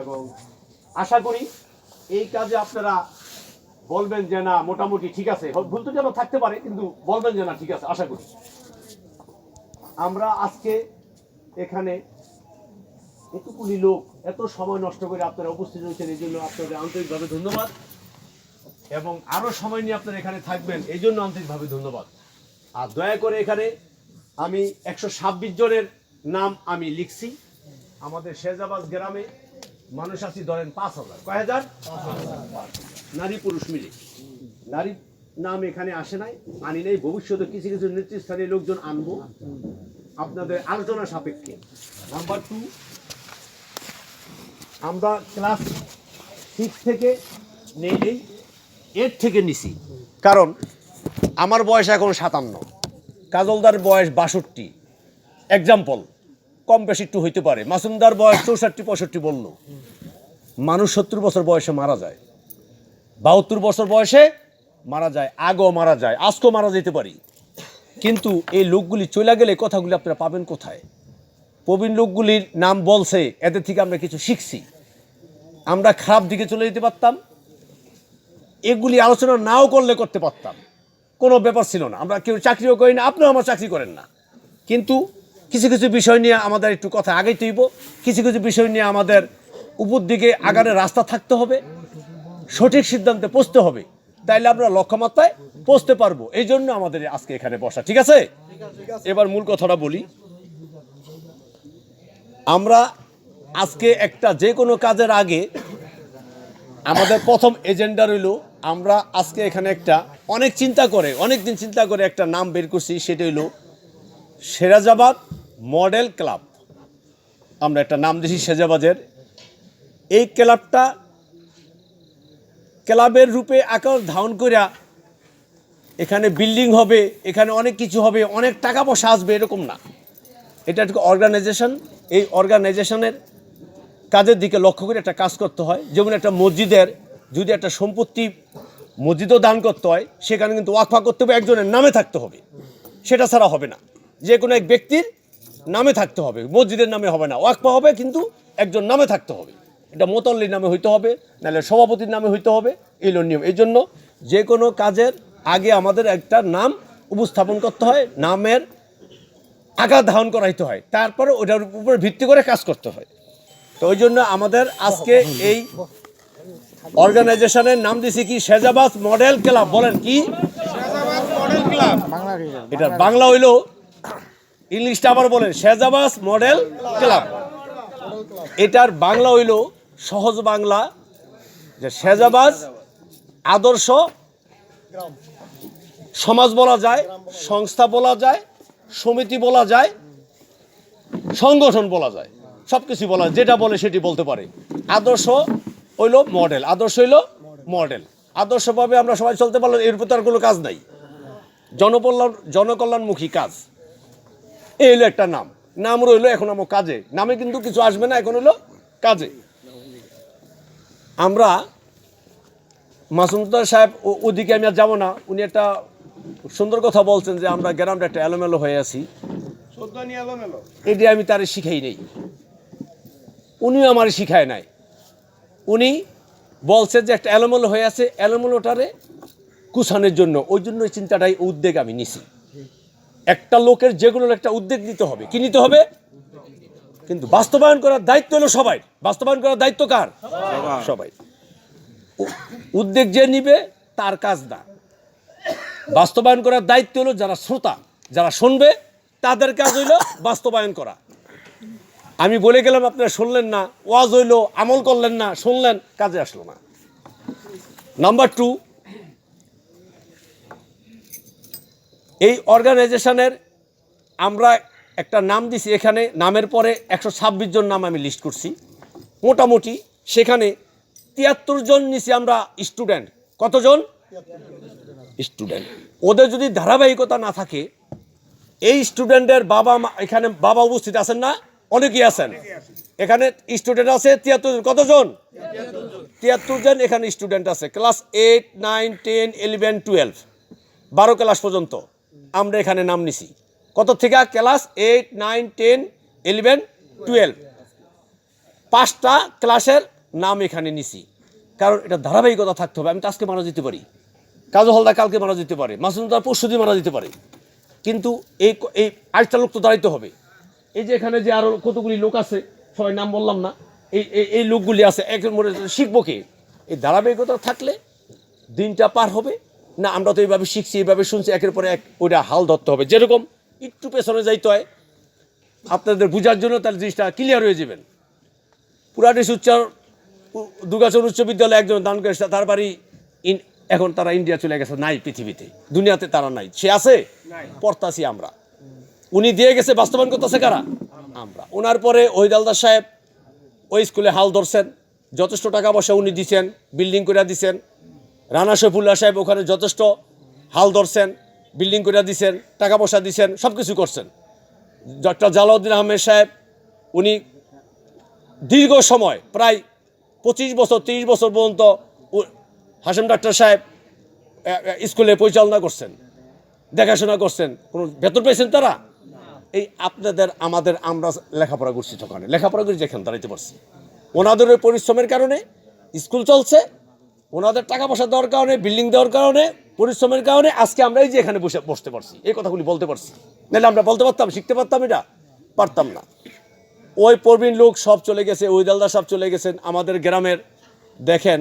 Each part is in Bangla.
এবং আশা করি এই কাজে আপনারা বলবেন যে না মোটামুটি ঠিক আছে, ভুল তো যেন থাকতে পারে কিন্তু বলবেন যে না ঠিক আছে। আশা করি আমরা আজকে এখানে এতগুলি লোক এত সময় নষ্ট করে আপনারা উপস্থিত হয়েছেন, এই জন্য আপনাদের আন্তরিকভাবে ধন্যবাদ, এবং আরো সময় নিয়ে আপনারা এখানে থাকবেন এই জন্য আন্তরিকভাবে ধন্যবাদ। আর দয়া করে এখানে আমি 126 জনের নাম আমি লিখছি। আমাদের শেরজাবাদ গ্রামে মানুষ আছি ধরেন 5000, কয় হাজার, নারী পুরুষ মিলে। নারী নাম এখানে আসে নাই, আনি নাই, ভবিষ্যতে কিছু কিছু নেতৃস্থানীয় লোকজন আনবো আপনাদের আলোচনা সাপেক্ষে। নাম্বার 2, আমরা ক্লাস 6 থেকে নেই 8 থেকে নিছি, কারণ আমার বয়স এখন 57, কাজলদার বয়স 62, এক্সাম্পল কম বেশি একটু হইতে পারে। মাসুমদার বয়স 64-65 বলল। মানুষ 70 বছর বয়সে মারা যায়, 72 বছর বয়সে মারা যায়, আগেও মারা যায়, আজকেও মারা যেতে পারি। কিন্তু এই লোকগুলি চলে গেলে কথাগুলি আপনারা পাবেন কোথায়? প্রবীণ লোকগুলির নাম বলছে, এদের থেকে আমরা কিছু শিখছি। আমরা খারাপ দিকে চলে যেতে পারতাম, এগুলি আলোচনা নাও করলে করতে পারতাম, কোনো ব্যাপার ছিল না। আমরা কেউ চাকরিও করি না, আপনিও আমার চাকরি করেন না, কিন্তু কিছু কিছু বিষয় নিয়ে আমাদের একটু কথা আগাইতে হইব, কিছু কিছু বিষয় নিয়ে আমাদের উপর দিকে আগানোর রাস্তা থাকতে হবে, সঠিক সিদ্ধান্তে পৌঁছতে হবে, তাইলে আমরা লক্ষ্যমাত্রায় পৌঁছতে পারবো। এই জন্য আমাদের আজকে এখানে বসা, ঠিক আছে? এবার মূল কথাটা বলি। আমরা আজকে একটা যে কোনো কাজের আগে আমাদের প্রথম এজেন্ডা রইল, আমরা আজকে এখানে একটা অনেক দিন চিন্তা করে একটা নাম বের করছি, সেটা হইল শেরজাবাদ মডেল ক্লাব। আমরা একটা নাম দিয়েছি শেরজাবাদের। এই ক্লাবটা ক্লাবের রূপে আকার ধারণ করিয়া এখানে বিল্ডিং হবে, এখানে অনেক কিছু হবে, অনেক টাকা পয়সা আসবে, এরকম না। এটা একটা অর্গানাইজেশন। এই অর্গানাইজেশনের কাজের দিকে লক্ষ্য করে একটা কাজ করতে হয়। যেমন একটা মসজিদের যদি একটা সম্পত্তি মসজিদও দান করতে হয়, সেখানে কিন্তু ওয়াকফা করতে হবে, একজনের নামে থাকতে হবে, সেটা ছাড়া হবে না। যে কোনো এক ব্যক্তির নামে থাকতে হবে, মসজিদের নামে হবে না, ওয়াকফা হবে কিন্তু একজন নামে থাকতে হবে। এটা মোতাল্লির নামে হইতে হবে, নাহলে সভাপতির নামে হইতে হবে, এই নিয়ম। এই জন্য যে কোনো কাজের আগে আমাদের একটা নাম উপস্থাপন করতে হয়, নামের আকার ধারণ করাইতে হয়, তারপরে ওটার উপর ভিত্তি করে কাজ করতে হয়। তো ওই জন্য আমাদের আজকে এই অর্গানাইজেশনের নাম দিয়েছি কি, শেরজাবাদ মডেল ক্লাব। বলেন কি? এটার বাংলা হইল, ইংলিশটা আবার বলেন, শেরজাবাদ মডেল ক্লাব। এটার বাংলা হইল সহজ বাংলা, যে শেরজাবাদ আদর্শ সমাজ বলা যায়, সংস্থা বলা যায়, সমিতি বলা যায়, সংগঠন বলা যায়, সবকিছু বলা, যেটা বলে সেটি বলতে পারে। আদর্শ হইল মডেল, আদর্শভাবে আমরা সবাই চলতে পারলাম, এর উপর তার কোনো কাজ নাই, জনকল্যাণমুখী কাজ। এই হইলো একটা নাম রইল। এখন আমার কাজে, নামে কিন্তু কিছু আসবে না, এখন হইলো কাজে। আমরা মাসুমদার সাহেব ওদিকে আমি আর যাবো না, উনি একটা সুন্দর কথা বলছেন যে আমরা গ্রামটা একটা এলোমেলো হয়ে আছি। এটি আমি তারে শিখাই নেই, উনিও আমার শিখায় নাই। উনি বলছে যে একটা এলোমেলো হয়ে আছে, এলোমেলোটারে কুছানোর জন্য, ওই জন্য এই চিন্তাটাই, উদ্যোগ আমি নিছি। একটা লোকের যেগুলো একটা উদ্যোগ নিতে হবে, কি নিতে হবে? কিন্তু বাস্তবায়ন করার দায়িত্ব হলো সবাই। বাস্তবায়ন করার দায়িত্ব কার? সবাই। উদ্যোগ যে নিবে তার কাজ না, বাস্তবায়ন করার দায়িত্ব হলো যারা শ্রোতা, যারা শুনবে, তাদের কাজ হইল বাস্তবায়ন করা। আমি বলে গেলাম, আপনারা শুনলেন না, ওয়াজ হইল, আমল করলেন না, শুনলেন, কাজে আসলো না। নাম্বার 2, এই অর্গানাইজেশনের আমরা একটা নাম দিছি, এখানে নামের পরে 126 জন নাম আমি লিস্ট করছি। মোটামুটি সেখানে 73 জন নিছি আমরা স্টুডেন্ট। কতজন স্টুডেন্ট? ওদের যদি ধারাবাহিকতা না থাকে, এই স্টুডেন্টের বাবা মা, এখানে বাবা উপস্থিত আছেন না? অনেকেই আছেন। এখানে স্টুডেন্ট আছে 73 জন। কতজন? 73 জন এখানে স্টুডেন্ট আছে। ক্লাস 8, 9, 10, 11, 12, 12 ক্লাস পর্যন্ত আমরা এখানে নাম নিছি। কত থেকে? ক্লাস 8, 9, 10, 11, 12। 5টা ক্লাসের নাম এখানে নিছি, কারণ এটা ধারাবাহিকতা থাকতে হবে। আমি তো আজকে মারা যেতে পারি, কাজল হলদা কালকে মারা যেতে পারে, মাসুমদার পরশুদিন মারা যেতে পারে, কিন্তু এই এই 8টা লোক তো দাঁড়াইতে হবে। এই যে এখানে যে আরো কতগুলি লোক আছে, সবাই নাম বললাম না, এই এই লোকগুলি আছে, একজন মনে শিখবো কে? এই ধারাবাহিকতা থাকলে দিনটা পার হবে না। আমরা তো এইভাবে শিখছি, এইভাবে শুনছি, একের পরে এক ওইটা হাল ধরতে হবে। যেরকম একটু পেছনে যাইতে হয় আপনাদের বোঝার জন্য, তাহলে জিনিসটা ক্লিয়ার হয়ে যাবেন। পুরাটিস দুর্গাচরণ উচ্চ বিদ্যালয়ে একজন দান করেছে, তার বাড়ি এখন তারা ইন্ডিয়া চলে গেছে, নাই পৃথিবীতে, দুনিয়াতে তারা নাই। সে আছে, পড়তাছি আমরা। উনি দিয়ে গেছে, বাস্তবায়ন করতেছে কারা? আমরা। ওনার পরে ওহিদালদার সাহেব ওই স্কুলে হাল ধরছেন, যথেষ্ট টাকা পয়সা উনি দিচ্ছেন, বিল্ডিং করে দিচ্ছেন। রানা শফিউল্লাহ সাহেব ওখানে যথেষ্ট হাল ধরছেন, বিল্ডিং করে দিচ্ছেন, টাকা পয়সা দিচ্ছেন, সব কিছু করছেন। ডক্টর জালাউদ্দিন আহমেদ সাহেব উনি দীর্ঘ সময় প্রায় 25 বছর 30 বছর পর্যন্ত হাশেম ডাক্তার সাহেব স্কুলে পরিচালনা করছেন, দেখাশোনা করছেন। কোনো বেতন পেয়েছেন তারা? এই আপনাদের আমাদের আমরা লেখাপড়া করছি, ওখানে লেখাপড়া করে যেখানে দাঁড়াইতে পারছি ওনাদের ওই পরিশ্রমের কারণে। স্কুল চলছে, ওনাদের টাকা পয়সা দেওয়ার কারণে, বিল্ডিং দেওয়ার কারণে, পরিশ্রমের কারণে আজকে আমরা এই যে এখানে বসতে পারছি, এই কথাগুলি বলতে পারছি। নাহলে আমরা বলতে পারতাম, শিখতে পারতাম? এটা পারতাম না। ওই প্রবীণ লোক সব চলে গেছে, ওই দালদা সব চলে গেছেন। আমাদের গ্রামের দেখেন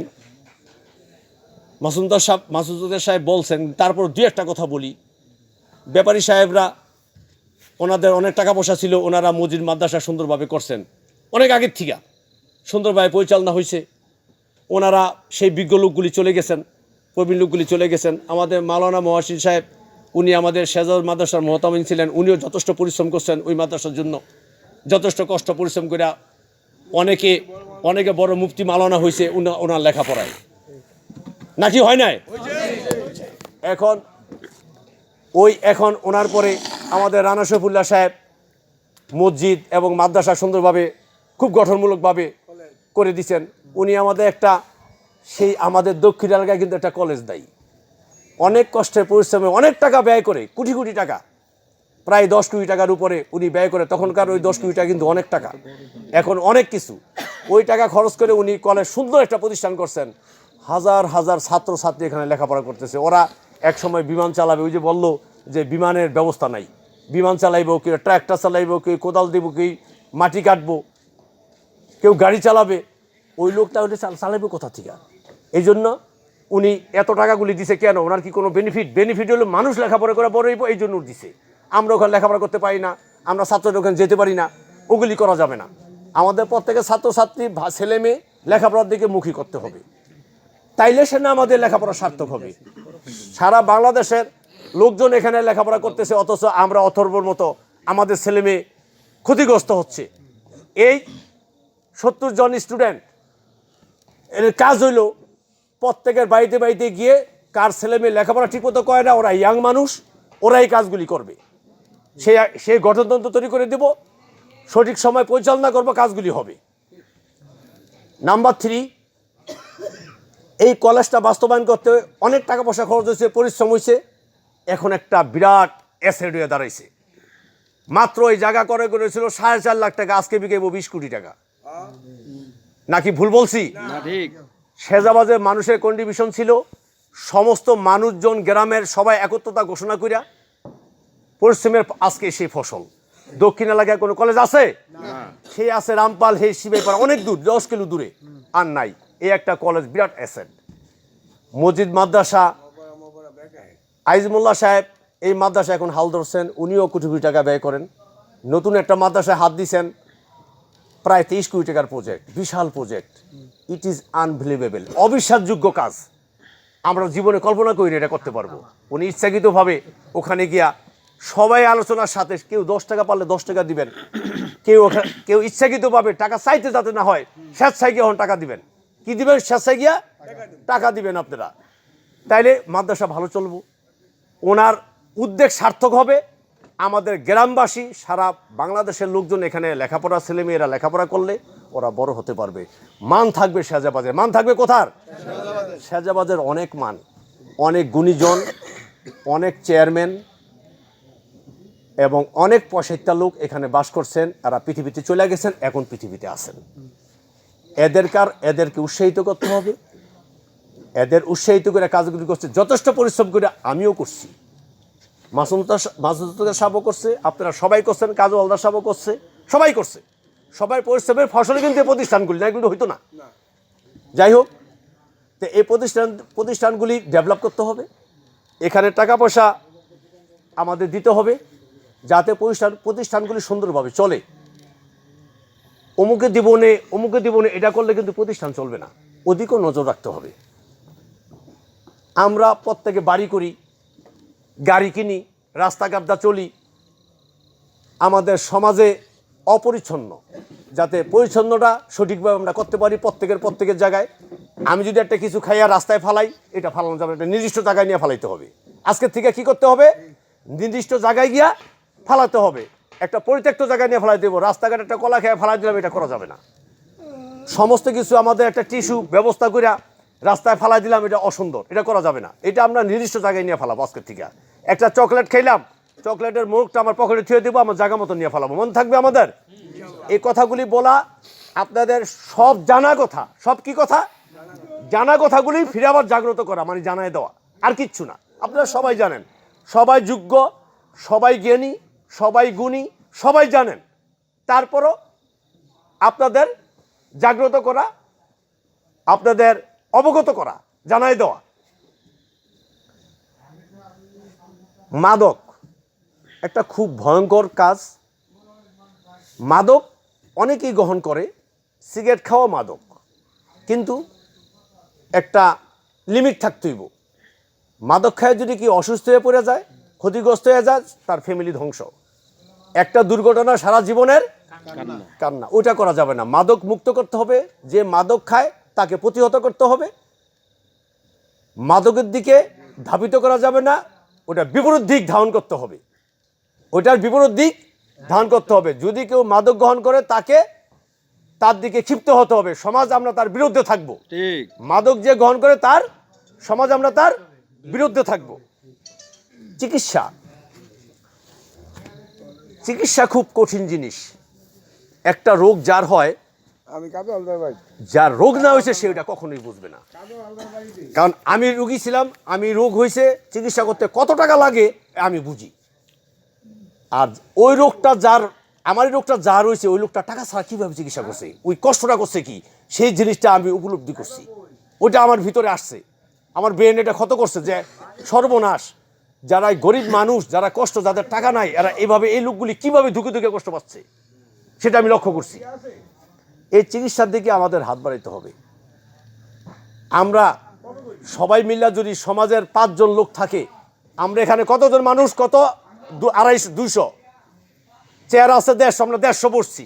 মাসুদের সাহেব বলছেন, তারপর দুই একটা কথা বলি। ব্যাপারী সাহেবরা ওনাদের অনেক টাকা পয়সা ছিল, ওনারা মসজিদ মাদ্রাসা সুন্দরভাবে করছেন, অনেক আগের থেকে সুন্দরভাবে পরিচালনা হয়েছে। ওনারা সেই বিজ্ঞ লোকগুলি চলে গেছেন, প্রবীণ লোকগুলি চলে গেছেন। আমাদের মাওলানা মহাসিন সাহেব, উনি আমাদের শেজার মাদ্রাসার মহতামিন ছিলেন, উনিও যথেষ্ট পরিশ্রম করছেন ওই মাদ্রাসার জন্য, যথেষ্ট কষ্ট পরিশ্রম করে। অনেকে বড় মুফতি মাওলানা হয়েছে ওনার লেখাপড়ায়, নাকি হয় নাই? এখন ওনার পরে আমাদের রানা শফিউল্লাহ সাহেব মসজিদ এবং মাদ্রাসা সুন্দরভাবে খুব গঠনমূলকভাবে করে দিচ্ছেন। উনি আমাদের আমাদের দক্ষিণ এলাকায় কিন্তু একটা কলেজ দেয়, অনেক কষ্টের পরিশ্রমে অনেক টাকা ব্যয় করে, কোটি কোটি টাকা, প্রায় 10 কোটি টাকার উপরে উনি ব্যয় করে। তখনকার ওই 10 কোটি টাকা কিন্তু অনেক টাকা, এখন অনেক কিছু। ওই টাকা খরচ করে উনি কলেজ সুন্দর একটা প্রতিষ্ঠান করছেন। হাজার হাজার ছাত্রছাত্রী এখানে লেখাপড়া করতেছে। ওরা এক সময় বিমান চালাবে, ওই যে বললো যে বিমানের ব্যবস্থা নাই, বিমান চালাইব, কেউ ট্র্যাক্টর চালাইব, কেউ কোদাল দিব, কেউ মাটি কাটবো, কেউ গাড়ি চালাবে। ওই লোকটা ওইটা চালাবে কোথা থেকে? এই জন্য উনি এত টাকাগুলি দিছে কেন? ওনার কি কোনো বেনিফিট হলো মানুষ লেখাপড়া করে বড় হইব, এই জন্য দিছে। আমরা ওখানে লেখাপড়া করতে পারি না, আমরা ছাত্রদের ওখানে যেতে পারি না, ওগুলি করা যাবে না। আমাদের প্রত্যেকের ছাত্রছাত্রী ছেলে মেয়ে লেখাপড়ার দিকে মুখী করতে হবে, তাইলে সে না আমাদের লেখাপড়া সার্থক হবে। সারা বাংলাদেশের লোকজন এখানে লেখাপড়া করতেছে, অথচ আমরা অথর্বর মতো আমাদের ছেলে মেয়ে ক্ষতিগ্রস্ত হচ্ছে। এই 70 জন স্টুডেন্ট এর কাজ হইল প্রত্যেকের বাড়িতে বাড়িতে গিয়ে কার ছেলে মেয়ে লেখাপড়া ঠিকমতো করে না, ওরা ইয়াং মানুষ, ওরা এই কাজগুলি করবে। সেই গঠনতন্ত্র তৈরি করে দেব, সঠিক সময় পরিচালনা করব, কাজগুলি হবে। নাম্বার 3, এই কলেজটা বাস্তবায়ন করতে অনেক টাকা পয়সা খরচ হয়েছে, পরিশ্রম হয়েছে। এখন একটা বিরাট অ্যাসেট হয়ে দাঁড়াইছে। মাত্র এই জায়গা করে করেছিল 4.5 লাখ টাকা, আজকে বিকেব 20 কোটি টাকা। নাকি ভুল বলছি? শেজাবাজের মানুষের কন্ট্রিবিউশন ছিল, সমস্ত মানুষজন গ্রামের সবাই একত্রতা ঘোষণা করিয়া পরিশ্রমের আজকে সেই ফসল। দক্ষিণ এলাকায় কোনো কলেজ আছে? সেই আছে রামপাল, সেই শিবাইপাড়া, অনেক দূর, 10 কিলো দূরে, আর নাই। এই একটা কলেজ বিরাট অ্যাসেট। মসজিদ মাদ্রাসা, আইজমুল্লাহ সাহেব এই মাদ্রাসা এখন হাল ধরছেন, উনিও কোটি কোটি টাকা ব্যয় করেন। নতুন একটা মাদ্রাসায় হাত দিয়েছেন, প্রায় 23 কোটি টাকার প্রজেক্ট, বিশাল প্রজেক্ট। ইট ইজ আনবিলিভেবল, অবিশ্বাসযোগ্য কাজ। আমরা জীবনে কল্পনা করি এটা করতে পারবো। উনি ইচ্ছাকৃতভাবে ওখানে গিয়া সবাই আলোচনার সাথে, কেউ 10 টাকা পারলে 10 টাকা দিবেন, কেউ ইচ্ছাকৃতভাবে টাকা চাইতে যাতে না হয়, স্বেচ্ছায় গিয়ে টাকা দিবেন। কি দিবেন? স্বেচ্ছায় গিয়া টাকা দিবেন আপনারা, তাইলে মাদ্রাসা ভালো চলবো, ওনার উদ্যোগ সার্থক হবে। আমাদের গ্রামবাসী, সারা বাংলাদেশের লোকজন এখানে লেখাপড়া, ছেলেমেয়েরা লেখাপড়া করলে ওরা বড় হতে পারবে। মান থাকবে শেজাবাজের, মান থাকবে কোথার? শেজাবাজের অনেক মান, অনেক গুণীজন, অনেক চেয়ারম্যান এবং অনেক পয়সাইত্তা লোক এখানে বাস করছেন। এরা পৃথিবীতে চলে গেছেন, এখন পৃথিবীতে আছেন। এদেরকে উৎসাহিত করতে হবে। এদের উৎসাহিত করে কাজগুলি করছে, যথেষ্ট পরিশ্রম করে আমিও করছি, মাসুদ সাহেবও করছে, আপনারা সবাই করছেন, কাজু হালদার সাহেবও করছে, সবাই করছে। সবাই পরিশ্রমের ফসলে কিন্তু এই প্রতিষ্ঠানগুলি না, কিন্তু হইতো না। যাই হোক, তো এই প্রতিষ্ঠানগুলি ডেভেলপ করতে হবে। এখানে টাকা পয়সা আমাদের দিতে হবে যাতে প্রতিষ্ঠানগুলি সুন্দরভাবে চলে। অমুকে দিবনে এটা করলে কিন্তু প্রতিষ্ঠান চলবে না, ওদিকেও নজর রাখতে হবে। আমরা প্রত্যেকে বাড়ি করি, গাড়ি কিনি, রাস্তাঘাটটা চলি, আমাদের সমাজে অপরিচ্ছন্ন, যাতে পরিচ্ছন্নটা সঠিকভাবে আমরা করতে পারি প্রত্যেকের জায়গায়। আমি যদি একটা কিছু খাইয়া রাস্তায় ফালাই, এটা ফালানো যাবে, একটা নির্দিষ্ট জায়গায় নিয়ে ফালাইতে হবে। আজকের থেকে কি করতে হবে? নির্দিষ্ট জায়গায় গিয়া ফালাতে হবে, একটা পরিত্যক্ত জায়গায় নিয়ে ফালাই দেবো। রাস্তাঘাটে একটা কলা খেয়ে ফালাই দিলাম, এটা করা যাবে না। সমস্ত কিছু আমাদের একটা টিস্যু ব্যবস্থা করে রাস্তায় ফালাই দিলাম, এটা অসুন্দর, এটা করা যাবে না। এটা আমরা নির্দিষ্ট জায়গায় নিয়ে ফালাবো। আজকের থেকে একটা চকলেট খাইলাম, চকলেটের মুখটা আমার পকেটে থুয়ে দেবো, আমার জায়গা মতো নিয়ে ফালাবো। মনে থাকবে আমাদের এই কথাগুলি বলা, আপনাদের সব জানা কথা, সব কি কথা, জানা কথাগুলি ফিরে আবার জাগ্রত করা, মানে জানায় দেওয়া, আর কিচ্ছু না। আপনারা সবাই জানেন, সবাই যোগ্য, সবাই জ্ঞানী, সবাই গুণী, সবাই জানেন। তারপরও আপনাদের জাগ্রত করা, আপনাদের অবগত করা, জানায় দেওয়া। মাদক একটা খুব ভয়ঙ্কর কাজ। মাদক অনেকেই গ্রহণ করে, সিগারেট খাওয়া মাদক, কিন্তু একটা লিমিট থাকতে হইব। মাদক খায় যদি কি অসুস্থ হয়ে পড়ে যায়, ক্ষতিগ্রস্ত হয়ে যায়, তার ফ্যামিলি ধ্বংস, একটা দুর্ঘটনা, সারা জীবনের কান্না, ওটা করা যাবে না। মাদক মুক্ত করতে হবে। যে মাদক খায় তাকে প্রতিহত করতে হবে। মাদকের দিকে ধাবিত করা যাবে না, ওটা বিপরীত দিক ধারণ করতে হবে, ওটার বিপরীত দিক ধারণ করতে হবে। যদি কেউ মাদক গ্রহণ করে, তার দিকে ক্ষিপ্ত হতে হবে। সমাজ আমরা তার বিরুদ্ধে থাকবো। ঠিক, মাদক যে গ্রহণ করে তার সমাজ আমরা তার বিরুদ্ধে থাকবো। চিকিৎসা খুব কঠিন জিনিস। একটা রোগ যার হয়, যার রোগ না হয়েছে সে ওটা কখনোই বুঝবে না। কারণ আমি রোগী ছিলাম, আমি রোগ হয়েছে, চিকিৎসা করতে কত টাকা লাগে আমি বুঝি। আর ওই রোগটা আমার রোগটা যার হয়েছে, ওই লোকটা টাকা ছাড়া কীভাবে চিকিৎসা করছে, ওই কষ্টটা করছে কি, সেই জিনিসটা আমি উপলব্ধি করছি। ওটা আমার ভিতরে আসছে, আমার ব্রেন এটা ক্ষত করছে যে সর্বনাশ, যারা গরিব মানুষ, যারা কষ্ট, যাদের টাকা নাই, এরা এইভাবে, এই লোকগুলি কীভাবে ধুকে ধুকে কষ্ট পাচ্ছে, সেটা আমি লক্ষ্য করছি। এই চিকিৎসার দিকে আমাদের হাত বাড়াইতে হবে। আমরা সবাই মিলে যদি সমাজের 5 জন লোক থাকে, আমরা এখানে কতজন মানুষ, কত 250-200 চেয়ার আছে, 150, আমরা 150 বসছি।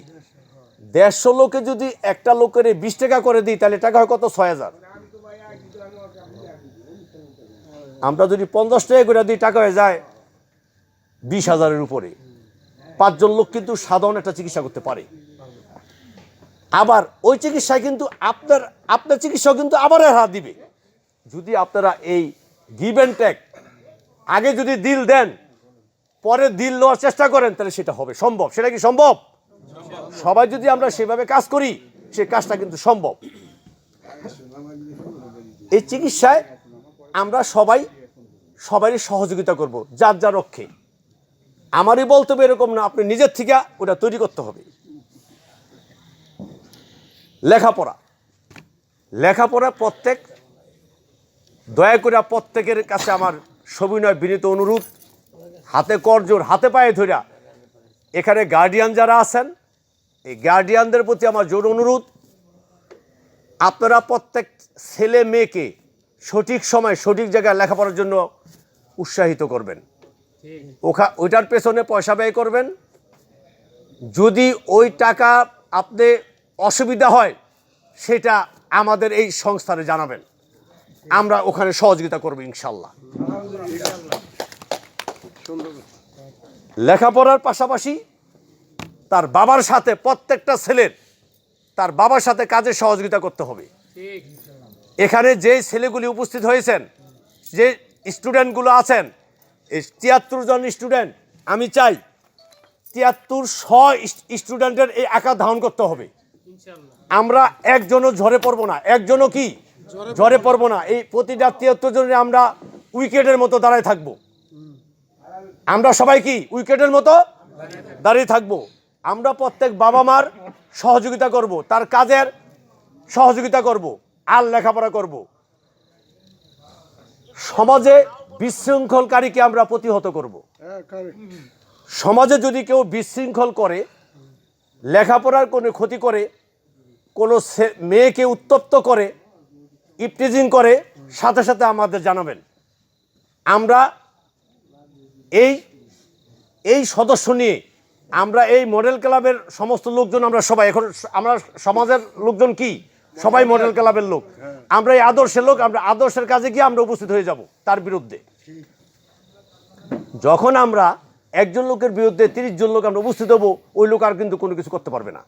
150 লোকে যদি একটা লোকের 20 টাকা করে দিই, তাহলে টাকা হয় কত? 6000। আমরা যদি 50 টাকা করে দিই, টাকা হয়ে যায় 20,000-এর উপরে। 5 জন লোক কিন্তু সাধারণ একটা চিকিৎসা করতে পারে। আবার ওই চিকিৎসায় কিন্তু আপনার চিকিৎসা কিন্তু আবার হাত দিবে। যদি আপনারা এই গিভ অ্যান্ড টেক, আগে যদি দিল দেন, পরে দিল নেওয়ার চেষ্টা করেন, তাহলে সেটা হবে সম্ভব। সেটা কি সম্ভব? সবাই যদি আমরা সেভাবে কাজ করি, সে কাজটা কিন্তু সম্ভব। এই চিকিৎসায় আমরা সবারই সহযোগিতা করব, যার যার রক্ষে। আমারই বলতে হবে এরকম না, আপনি নিজের থেকে ওটা তৈরি করতে হবে। লেখাপড়া দয়া করে প্রত্যেকের কাছে আমার সবিনয় বিনীত অনুরোধ, হাতে করজোর, হাতে পায়ে ধরা, এখানে গার্ডিয়ান যারা আছেন, এই গার্ডিয়ানদের প্রতি আমার জোর অনুরোধ, আপনারা প্রত্যেক ছেলে মেয়েকে সঠিক সময় সঠিক জায়গায় লেখাপড়ার জন্য উৎসাহিত করবেন। ওইটার পেছনে পয়সা ব্যয় করবেন। যদি ওই টাকা আপনি অসুবিধা হয়, সেটা আমাদের এই সংস্থারে জানাবেন, আমরা ওখানে সহযোগিতা করব ইনশাল্লাহ। লেখাপড়ার পাশাপাশি তার বাবার সাথে, প্রত্যেকটা ছেলের তার বাবার সাথে কাজে সহযোগিতা করতে হবে। এখানে যে ছেলেগুলি উপস্থিত হয়েছেন, যে স্টুডেন্টগুলো আছেন, এই 73 জন স্টুডেন্ট, আমি চাই 7300 স্টুডেন্টের এই আঁকা ধারণ করতে হবে। আমরা একজনও ঝরে পড়বো না, একজনও কি ঝরে পড়বো না। এই প্রতিটা ৭৩ জনের আমরা উইকেটের মতো দাঁড়ায় থাকবো। আমরা সবাই কি উইকেটের মতো দাঁড়িয়ে থাকবো। আমরা প্রত্যেক বাবা মার সহযোগিতা করব, তার কাজের সহযোগিতা করব, আর লেখাপড়া করব। সমাজে বিশৃঙ্খলকারীকে আমরা প্রতিহত করব। সমাজে যদি কেউ বিশৃঙ্খল করে, লেখাপড়ার কোনো ক্ষতি করে, কোনো মেয়েকে উত্তপ্ত করে, ইপটিজিং করে, সাথে সাথে আমাদের জানাবেন। আমরা এই সদস্য নিয়ে আমরা এই মডেল ক্লাবের সমস্ত লোকজন, আমরা সবাই এখন আমরা সমাজের লোকজন কি সবাই মডেল ক্লাবের লোক। আমরা এই আদর্শের লোক, আমরা আদর্শের কাজে গিয়ে আমরা উপস্থিত হয়ে যাব তার বিরুদ্ধে। যখন আমরা একজন লোকের বিরুদ্ধে ৩০ জন লোক আমরা উপস্থিত হবো, ওই লোক আর কিন্তু কোনো কিছু করতে পারবে না।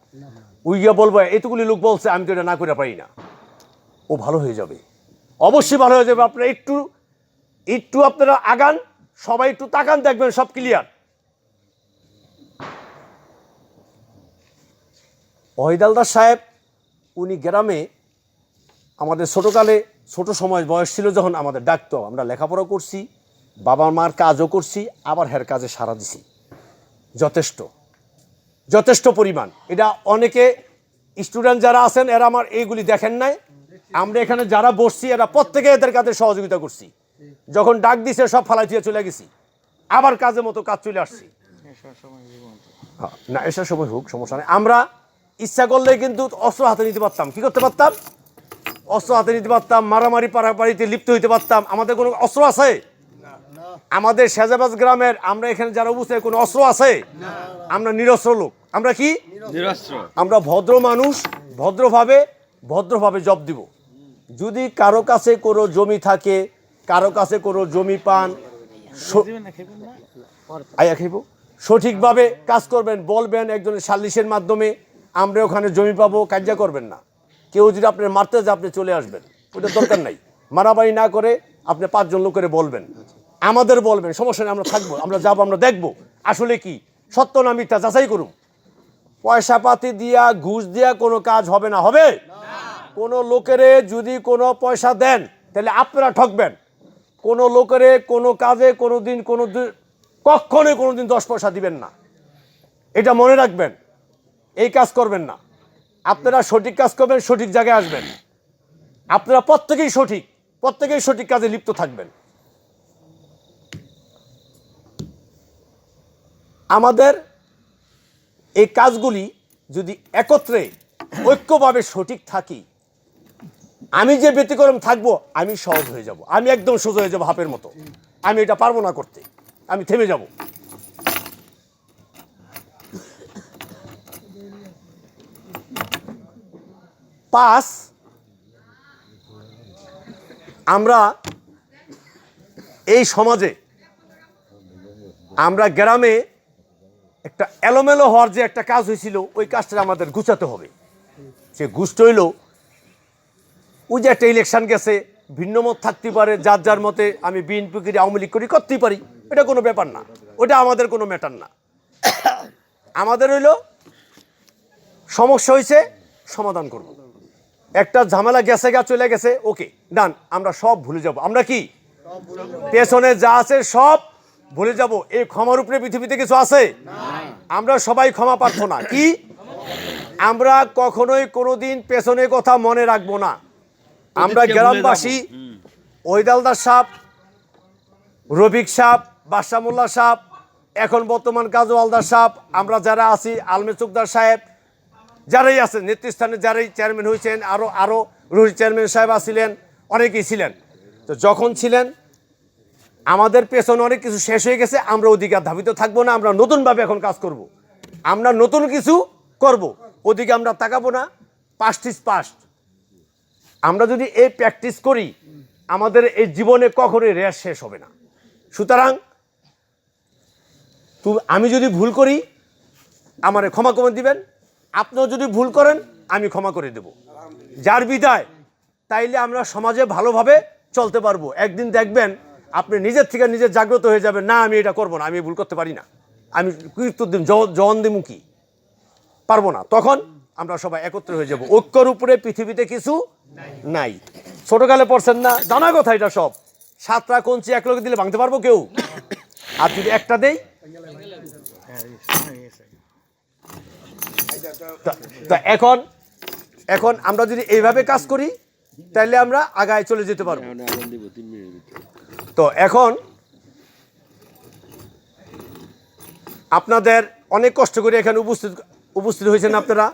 ওই গিয়ে বলবো এতগুলি লোক বলছে, আমি তো এটা না করে পারি না। ও ভালো হয়ে যাবে, অবশ্যই ভালো হয়ে যাবে। আপনারা একটু আপনারা আগান, সবাই একটু তাকান, দেখবেন সব ক্লিয়ার। ওহিদ হালদার সাহেব উনি গ্রামে আমাদের ছোটোকালে ছোট সময় বয়স ছিল যখন আমাদের ডাকতো, আমরা লেখাপড়া করছি, বাবা মার কাজও করছি, আবার হের কাজে সাড়া দিছি যথেষ্ট পরিমাণ। এটা অনেকে স্টুডেন্ট যারা আছেন এরা আমার এইগুলি দেখেন নাই। আমরা এখানে যারা বসছি এরা প্রত্যেকে এদের কাজে সহযোগিতা করছি। যখন ডাক দিছে সব ফালাই দিয়ে চলে গেছি, আবার কাজের মতো কাজ চলে আসছি। না এসার সময় হোক, সমস্যা নেই। আমরা ইচ্ছা করলে কিন্তু অস্ত্র হাতে নিতে পারতাম। কি করতে পারতাম? অস্ত্র হাতে নিতে পারতাম, মারামারি পাড়াপাড়িতে লিপ্ত হইতে পারতাম। আমাদের কোনো অস্ত্র আছে? আমাদের শেজাবাজ গ্রামের আমরা এখানে যারা উপস্থিত, কোনো অস্ত্র আছে? আমরা নিরস্ত্র লোক। আমরা কি নিরস্ত্র? আমরা ভদ্র মানুষ, ভদ্রভাবে জব দিব। যদি কারো কাছে কোনো জমি থাকে, কারো কাছে কোনো জমি পান, সঠিকভাবে কাজ করবেন, বলবেন একজনের সালিশের মাধ্যমে আমরা ওখানে জমি পাবো, কার্যা করবেন না। কেউ যদি আপনার মারতে যায় আপনি চলে আসবেন, ওটা দরকার নাই। মারামারি না করে আপনি ৫ জন লোক করে বলবেন, আমাদের বলবেন, সমস্যা নেই, আমরা থাকবো, আমরা যাবো, আমরা দেখবো আসলে কি সত্য না মিথ্যা যাচাই করুন। পয়সা পাতি দিয়া, ঘুষ দিয়া কোনো কাজ হবে না। হবে? কোনো লোকেরে যদি কোনো পয়সা দেন তাহলে আপনারা ঠকবেন। কোনো লোকেরে কোনো কাজে কখনোই কোনোদিন 10 পয়সা দিবেন না, এটা মনে রাখবেন। এই কাজ করবেন না। আপনারা সঠিক কাজ করবেন, সঠিক জায়গায় আসবেন। আপনারা প্রত্যেকেই সঠিক কাজে লিপ্ত থাকবেন। আমাদের এই কাজগুলি যদি একত্রে ঐক্যভাবে সঠিক থাকি, আমি যে ব্যতিক্রম থাকবো আমি সহজ হয়ে যাব, আমি একদম সোজা হয়ে যাব হাফের মতো। আমি এটা পারবো না করতে, আমি থেমে যাব। পাঁচ, আমরা এই সমাজে, আমরা গ্রামে একটা এলোমেলো হওয়ার যে একটা কাজ হয়েছিল, ওই কাজটা আমাদের গুছাতে হবে। সে গুছতে হইল, ওই যে একটা ইলেকশন গেছে, ভিন্ন মত থাকতে পারে, যার যার মতে আমি বিএনপি করি, আওয়ামী লীগ করি, করতেই পারি, এটা কোনো ব্যাপার না, ওটা আমাদের কোনো ম্যাটার না। আমাদের হইল সমস্যা হয়েছে, সমাধান করব। একটা ঝামেলা গেছে, চলে গেছে, ওকে ডান, আমরা সব ভুলে যাব। আমরা কি পেছনে যা আছে সব ভুলে যাব। এই ক্ষমার উপরে পৃথিবীতে কিছু আছে? আমরা সবাই ক্ষমা প্রার্থনা। কি আমরা কখনোই কোনোদিন পেছনের কথা মনে রাখবো না। আমরা গ্রামবাসী, ওহিদ হালদার সাহেব, রফিক সাহেব, বাদশা মোল্লা সাহেব, এখন বর্তমান কাজু হালদার সাহেব, আমরা যারা আছি, আলমে চুকদার সাহেব, যারাই আছেন নেতৃস্থানে, যারাই চেয়ারম্যান হয়েছেন, আরও রুহি চেয়ারম্যান সাহেব আছিলেন, অনেকেই ছিলেন। তো যখন ছিলেন আমাদের পেছনে অনেক কিছু শেষ হয়ে গেছে, আমরা ওদিকে ধাবিত থাকবো না। আমরা নতুনভাবে এখন কাজ করব, আমরা নতুন কিছু করব, ওদিকে আমরা তাকাবো না। Past is past. আমরা যদি এই প্র্যাকটিস করি, আমাদের এই জীবনে কখনোই রেস শেষ হবে না। সুতরাং আমি যদি ভুল করি আমারে ক্ষমা করে দিবেন, আপনিও যদি ভুল করেন আমি ক্ষমা করে দেব। যার বিদায়, তাইলে আমরা সমাজে ভালোভাবে চলতে পারবো। একদিন দেখবেন আপনি নিজের থেকে নিজে জাগ্রত হয়ে যাবেন, না আমি এটা করবো না, আমি ভুল করতে পারি না, আমি কীর্তন দিম, জন দিমু কি পারবো না। তখন আমরা সবাই একত্র হয়ে যাব। ঐক্যর উপরে পৃথিবীতে কিছু নাই। ছোটকালে পড়ছেন না, জানা কথা এটা সব। 7টা কঞ্চি এক লগে দিলে ভাঙতে পারবো কেউ? আর যদি একটা দেই, তা এখন এখন আমরা যদি এইভাবে কাজ করি তাহলে আমরা আগায় চলে যেতে পারবো। তো এখন আপনাদের অনেক কষ্ট করে এখানে উপস্থিত হয়েছেন আপনারা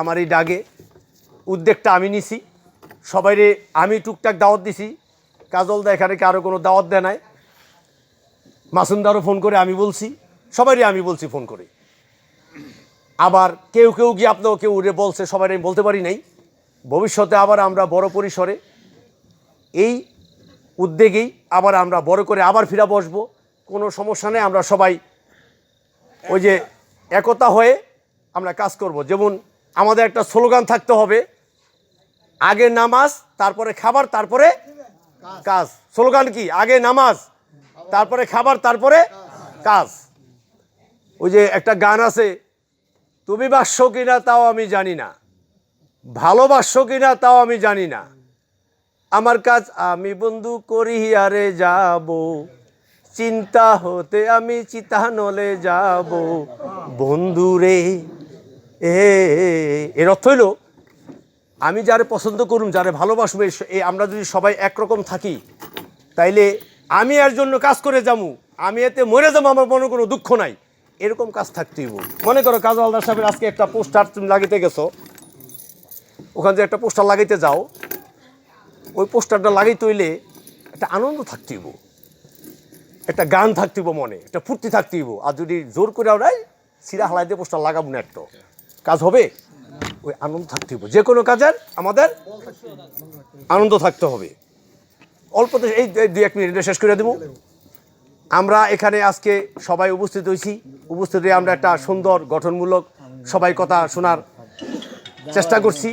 আমার এই ডাকে। উদ্যোগটা আমি নিছি, সবাইরে আমি টুকটাক দাওয়াত দিছি। কাজলদা এখানে কারো কোনো দাওয়াত দেয় নাই, মাসুমদারও ফোন করে আমি বলছি, সবাইরে আমি বলছি ফোন করে। আবার কেউ গিয়ে আপনাও কেউ উড়ে বলছে, সবাই আমি বলতে পারি নাই। ভবিষ্যতে আবার আমরা বড় পরিসরে এই উদ্যোগেই আবার আমরা বড় করে আবার ফিরে বসবো, কোনো সমস্যা নেই। আমরা সবাই ওই যে একতা হয়ে আমরা কাজ করব। যেমন আমাদের একটা স্লোগান থাকতে হবে, আগে নামাজ তারপরে খাবার তারপরে কাজ। স্লোগান কি? আগে নামাজ তারপরে খাবার তারপরে কাজ। ওই যে একটা গান আছে, তুমি বাসছো কিনা তাও আমি জানি না, ভালোবাসছো কিনা তাও আমি জানি না, আমার কাজ আমি বন্ধু করি আরে যাব, চিন্তা হতে আমি চিতানলে যাব বন্ধুরে। এর অর্থ হইল আমি যারে পছন্দ করুম, যারে ভালোবাসবো, আমরা যদি সবাই একরকম থাকি তাইলে আমি এর জন্য কাজ করে যাবো, আমি এতে মরে যাবো, আমার মনে কোনো দুঃখ নাই। এরকম কাজ থাকতেই। মনে করো কাজল হালদার সাহেবের আজকে একটা পোস্টার তুমি লাগাইতে গেছো, ওখানে যে একটা পোস্টার লাগাইতে যাও, ওই পোস্টারটা লাগাইতে হইলে একটা আনন্দ থাকতেইব, একটা গান থাকতেইব, মনে একটা ফুর্তি থাকতেইব। আর যদি জোর করে আমরা সিরা হালাই দিয়ে পোস্টার লাগাবো না, একটা কাজ হবে? ওই আনন্দ থাকতেইব। যে কোনো কাজের আমাদের আনন্দ থাকতে হবে। অল্পতে এই 2-1 মিনিটে শেষ করে দেবো। আমরা এখানে আজকে সবাই উপস্থিত হয়েছি, উপস্থিত হয়ে আমরা একটা সুন্দর গঠনমূলক সবাই কথা শোনার চেষ্টা করছি।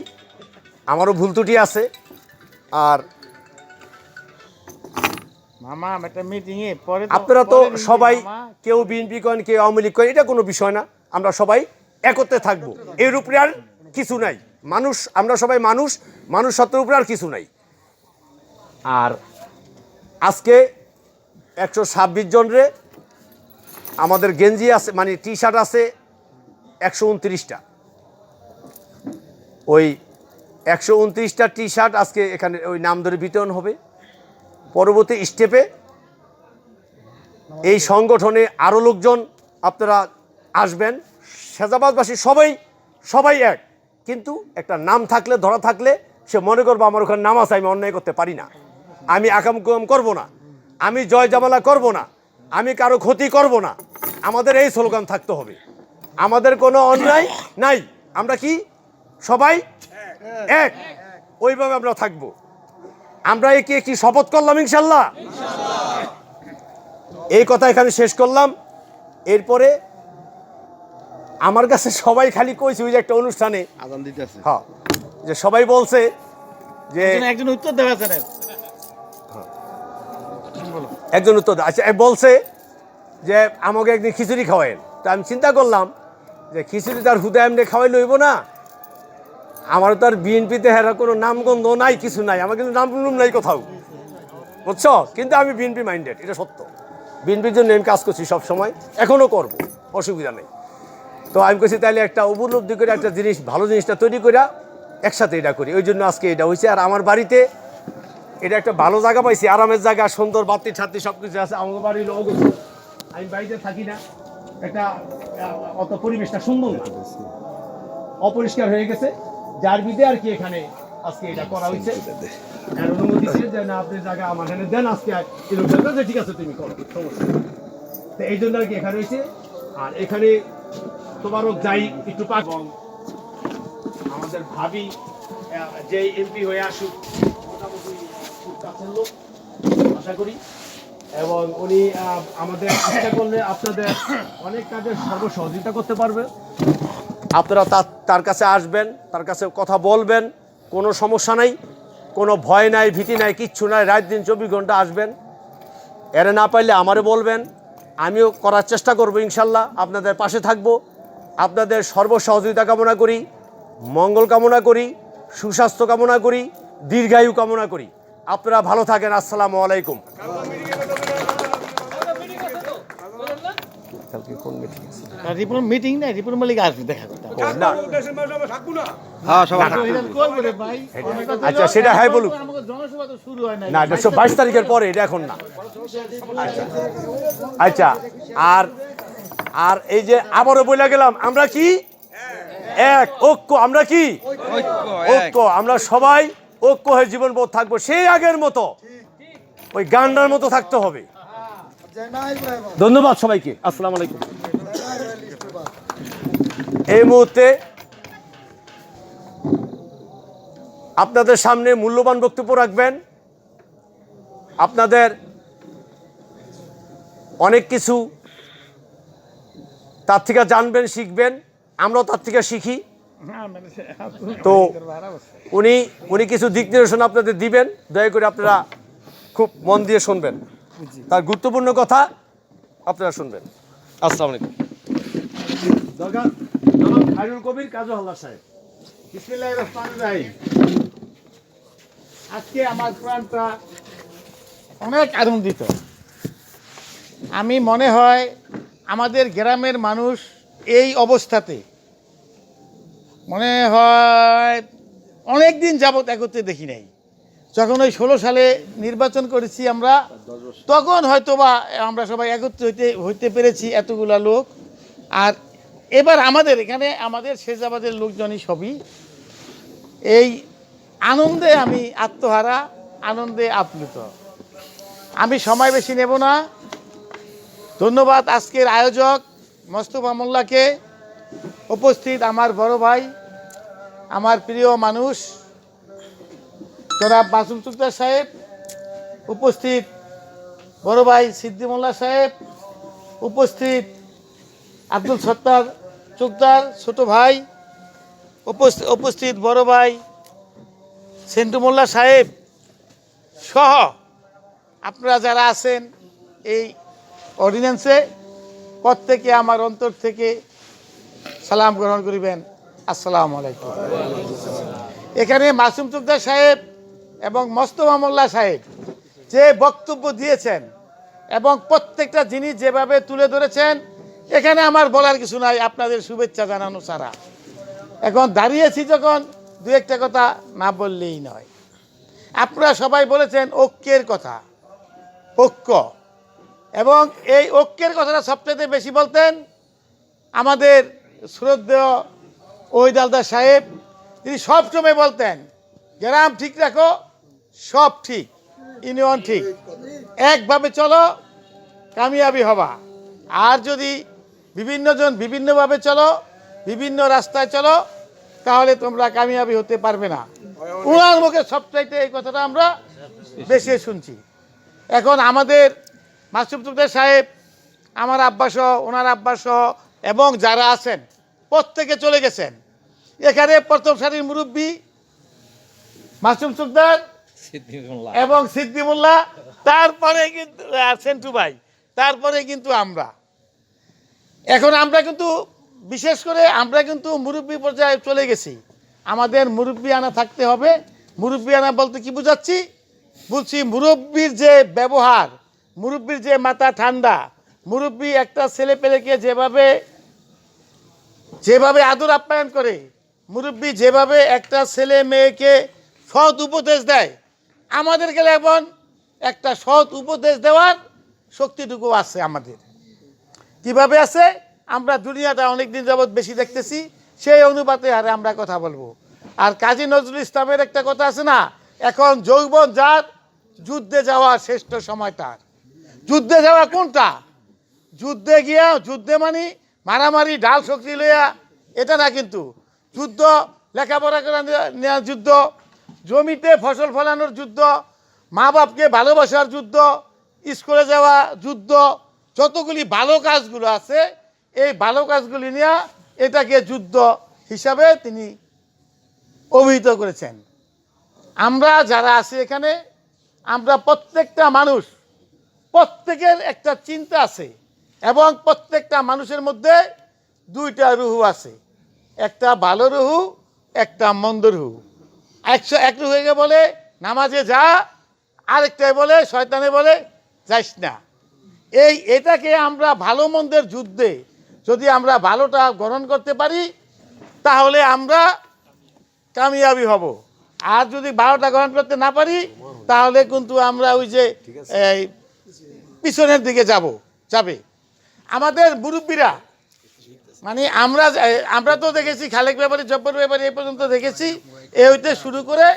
আমারও ভুল ত্রুটি আছে। আর আপনারা তো সবাই কেউ বিএনপি করেন, কেউ আওয়ামী লীগ করেন, এটা কোনো বিষয় না। আমরা সবাই একত্রে থাকবো, এর উপরে আর কিছু নাই। মানুষ, আমরা সবাই মানুষ, মানুষ সত্ত্বের উপরে আর কিছু নাই। আর আজকে 126 জন রে আমাদের গেঞ্জি আছে, মানে টি শার্ট আছে 129টা। ওই 129টা টি শার্ট আজকে এখানে ওই নাম ধরে বিতরণ হবে। পরবর্তী স্টেপে এই সংগঠনে আরও লোকজন আপনারা আসবেন। শেজাবাদবাসী সবাই এক, কিন্তু একটা নাম থাকলে, ধরা থাকলে সে মনে করবো আমার ওখানে নাম আছে, আমি অন্যায় করতে পারি না, আমি আকাম কুকাম করবো না, আমি জয় জামালা করবো না, আমি কারো ক্ষতি করব না। আমাদের এই স্লোগান থাকতে হবে, আমাদের কোনো অন্যায় নাই, আমরা কি সবাই এক, ওইভাবে আমরা থাকবো। আমরা একে কি শপথ করলাম ইনশাল্লাহ। এই কথা এখানে শেষ করলাম। এরপরে আমার কাছে সবাই খালি কইছে ওই যে একটা অনুষ্ঠানে আজান দিতেছে, হ্যাঁ, যে সবাই বলছে যে একজন উত্তর দেওয়া আছে, একজন উত্তর আচ্ছা বলছে যে আমাকে একদিন খিচুড়ি খাওয়ায়েন। তা আমি চিন্তা করলাম যে খিচুড়ি তার হুদায় এমনি খাওয়াই লইব না, আমার তো আর বিএনপিতে হেরা কোনো নামগন্ধ নাই, কিছু নাই, আমার কিন্তু নাম নাই কোথাও, বুঝছো? কিন্তু আমি বিএনপি মাইন্ডেড, এটা সত্য। বিএনপির জন্য আমি কাজ করছি সব সময়, এখনও করব, অসুবিধা নেই। তো আমি বলছি তাহলে একটা উপলব্ধি করে একটা জিনিস, ভালো জিনিসটা তৈরি করে একসাথে এটা করি। ওই জন্য আজকে এটা হয়েছে। আর আমার বাড়িতে এটা একটা ভালো জায়গা পাইছি, আরামের জায়গা, সুন্দর বাতি ছাত্রী সব কিছু আছে। আমার বাড়ির লোক, আমি বাড়িতে থাকি না, একটা অত পরিবেশটা সুন্দর না, অপরিষ্কার হয়ে গেছে, যার বিধে আর কি এখানে আজকে এটা করা হয়েছে। আর অনুমতি ছিল যে না আপনি জায়গা আমার এখানে দেন, আজকে ঠিক আছে তুমি করো, সমস্যা। তো এই জন্য আর কি এখানে হয়েছে। আর এখানে তোমারও যাই একটু পাক, আমাদের ভাবি যে এমপি হয়ে আসুক, মোটামুটি খুব কাছের লোক আশা করি, এবং উনি আমাদের চেষ্টা করলে আপনাদের অনেক কাজের সহযোগিতা করতে পারবে। আপনারা তার কাছে আসবেন, তার কাছে কথা বলবেন, কোনো সমস্যা নাই, কোনো ভয় নাই, ভীতি নাই, কিচ্ছু নাই। রাত দিন 24 ঘন্টা আসবেন। এরে না পারলে আমারে বলবেন, আমিও করার চেষ্টা করব ইনশাল্লাহ, আপনাদের পাশে থাকব। আপনাদের সর্বসহযোগিতা কামনা করি। মঙ্গল কামনা করি, সুস্বাস্থ্য কামনা করি, দীর্ঘায়ু কামনা করি। আপনারা ভালো থাকেন। আসসালামু আলাইকুম। কালকে কোন মিটিং আছে? রিপোর্ট মিটিং না, রিপোর্ট মালিক আসবে দেখা করতে হবে। না হ্যাঁ সবাই আচ্ছা, সেটা হ্যাঁ বলুক। আমাদের জনসভা তো শুরু হয় না। না, এটা 22 তারিখের পরে, এটা এখন না। আচ্ছা আচ্ছা, আর আর এই যে আবারও বলে গেলাম, আমরা কি এক, ঐক্য। আমরা কি ঐক্য। আমরা সবাই ঐক্য হয়ে জীবনবোধ থাকবো, সেই আগের মতো ওই গান্ডার মতো থাকতে হবে। ধন্যবাদ সবাইকে। আসসালামু আলাইকুম। এই মুহূর্তে আপনাদের সামনে মূল্যবান বক্তব্য রাখবেন। আপনাদের অনেক কিছু তার থেকে জানবেন, শিখবেন, আমরাও তার থেকে শিখি। তো উনি কিছু দিক নির্দেশনা আপনাদের দিবেন, দয়া করে আপনারা খুব মন দিয়ে শুনবেন, তার গুরুত্বপূর্ণ কথা আপনারা শুনবেন। আসসালামু আলাইকুম। খায়রুল কবির কাজী হালদার সাহেব। বিসমিল্লাহির রহমানির রহিম। আজকে আমার প্রাণটা অনেক আনন্দিত। আমি মনে হয় আমাদের গ্রামের মানুষ এই অবস্থাতে মনে হয় অনেক দিন যাবৎ একত্রে দেখি নাই। যখন ওই 16 সালে নির্বাচন করেছি আমরা, তখন হয়তোবা আমরা সবাই একত্রে হইতে পেরেছি এতগুলা লোক। আর এবার আমাদের এখানে আমাদের শেজাবাদের লোকজনই সবই। এই আনন্দে আমি আত্মহারা, আনন্দে আপ্লুত। আমি সময় বেশি নেব না। ধন্যবাদ আজকের আয়োজক মোস্তফা মোল্লাকে, উপস্থিত আমার বড় ভাই, আমার প্রিয় মানুষ জনাব মাসুম চুকদার সাহেব, উপস্থিত বড় ভাই সিদ্দি মোল্লা সাহেব, উপস্থিত আব্দুল সত্তার চুকদার ছোট ভাই, উপস্থিত বড় ভাই সেন্টু মোল্লা সাহেব সহ আপনারা যারা আছেন এই অর্ডিন্যান্সে, প্রত্যেকে আমার অন্তর থেকে সালাম গ্রহণ করিবেন। আসসালামু আলাইকুম। এখানে মাসুম চুকদার সাহেব এবং মোস্তফা মোল্লা সাহেব যে বক্তব্য দিয়েছেন এবং প্রত্যেকটা জিনিস যেভাবে তুলে ধরেছেন, এখানে আমার বলার কিছু নাই, আপনাদের শুভেচ্ছা জানানো ছাড়া। এখন দাঁড়িয়েছি যখন, দু একটা কথা না বললেই নয়। আপনারা সবাই বলেছেন ঐক্যের কথা, ঐক্য, এবং এই ঐক্যের কথাটা সবচেয়ে বেশি বলতেন আমাদের শ্রদ্ধেয় ওহিদ হালদার সাহেব। তিনি সবসময় বলতেন, গ্রাম ঠিক রাখো, সব ঠিক, ইউনিয়ন ঠিক, একভাবে চলো, কামিয়াবি হবা। আর যদি বিভিন্নজন বিভিন্নভাবে চলো, বিভিন্ন রাস্তায় চলো, তাহলে তোমরা কামিয়াবি হতে পারবে না। ওনার মুখে সবচাইতে এই কথাটা আমরা বেশি শুনছি। এখন আমাদের মাসুম চুকদার সাহেব, আমার আব্বা সহ, ওনার আব্বা সহ এবং যারা আছেন প্রত্যেকে চলে গেছেন। এখানে প্রথম সারির মুরব্বী মাসুম চুকদার এবং সিদ্দি মোল্লা, তারপরে কিন্তু সেন্টু ভাই, তারপরে কিন্তু আমরা। এখন আমরা কিন্তু বিশেষ করে আমরা কিন্তু মুরব্বী পর্যায়ে চলে গেছি। আমাদের মুরব্বী আনা থাকতে হবে। মুরব্বী আনা বলতে কি বুঝাচ্ছি? বলছি মুরব্বীর যে ব্যবহার, মুরব্বীর যে মাথা ঠান্ডা, মুরব্বী একটা ছেলে পেলেকে যেভাবে আদর আপ্যায়ন করে, মুরব্বী যেভাবে একটা ছেলে মেয়েকে সৎ উপদেশ দেয়, আমাদের গেলে এখন একটা সৎ উপদেশ দেওয়ার শক্তিটুকু আছে আমাদের। কিভাবে আছে? আমরা দুনিয়াটা অনেক দিন যাবৎ বেশি দেখতেছি, সেই অনুপাতে হারে আমরা কথা বলবো। আর কাজী নজরুল ইসলামের একটা কথা আছে না, এখন যৌবন যার, যুদ্ধে যাওয়া শ্রেষ্ঠ সময় তার। যুদ্ধে যাওয়া কোনটা? যুদ্ধে গিয়া, যুদ্ধে মানে মারামারি ঢাল শক্তি লইয়া, এটা না। কিন্তু যুদ্ধ লেখাপড়া করা নেওয়ার যুদ্ধ, জমিতে ফসল ফলানোর যুদ্ধ, মা বাপকে ভালোবাসার যুদ্ধ, স্কুলে যাওয়া যুদ্ধ, যতগুলি ভালো কাজগুলো আছে, এই ভালো কাজগুলি নিয়ে এটাকে যুদ্ধ হিসাবে তিনি অভিহিত করেছেন। আমরা যারা আছি এখানে, আমরা প্রত্যেকটা মানুষ, প্রত্যেকের একটা চিন্তা আছে এবং প্রত্যেকটা মানুষের মধ্যে দুইটা রুহু আছে, একটা ভালো রুহু, একটা মন্দর হু। 101 হয়ে গিয়ে বলে নামাজে যা, আরেকটাই বলে শয়তানে বলে যাইস না। এটাকে আমরা ভালো মন্দের যুদ্ধে যদি আমরা ভালোটা গ্রহণ করতে পারি তাহলে আমরা কামিয়াবি হব। আর যদি ভালোটা গ্রহণ করতে না পারি তাহলে কিন্তু আমরা ওই যে এই পিছনের দিকে যাবে। আমাদের মুরব্বীরা মানে আমরা তো দেখেছি খালেক ব্যাপারী, জব্বর ব্যাপারী এই পর্যন্ত দেখেছি, এই হইতে শুরু করে